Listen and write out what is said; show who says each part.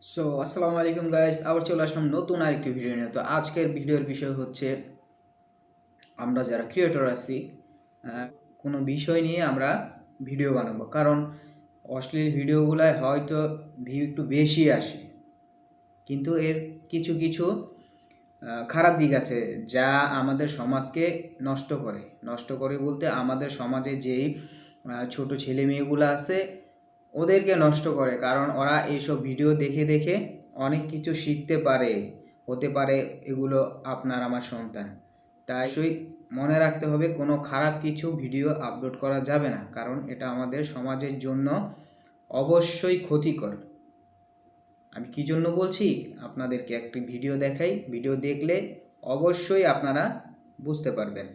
Speaker 1: আসসালামু আলাইকুম গাইস, আবার চলে আসলাম নতুন আরেকটি ভিডিও নিয়ে। তো আজকের ভিডিওর বিষয় হচ্ছে আমরা যারা ক্রিয়েটর আছি কোনো বিষয় নিয়ে আমরা ভিডিও বানাবো, কারণ অশ্লীল ভিডিওগুলায় হয়তো ভিউ একটু বেশি আসে, কিন্তু এর কিছু কিছু খারাপ দিক আছে যা আমাদের সমাজকে নষ্ট করে বলতে আমাদের সমাজে যেই ছোট ছেলে মেয়েগুলো আছে ওদেরকে নষ্ট করে, কারণ ওরা এইসব ভিডিও দেখে দেখে অনেক কিছু শিখতে পারে। হতে পারে এগুলো আপনার আমার সন্তান। তাই মনে রাখতে হবে কোনো খারাপ কিছু ভিডিও আপলোড করা যাবে না, কারণ এটা আমাদের সমাজের জন্য অবশ্যই ক্ষতিকর। আমি কি জন্য বলছি আপনাদেরকে একটি ভিডিও দেখাই, ভিডিও দেখলে অবশ্যই আপনারা বুঝতে পারবেন।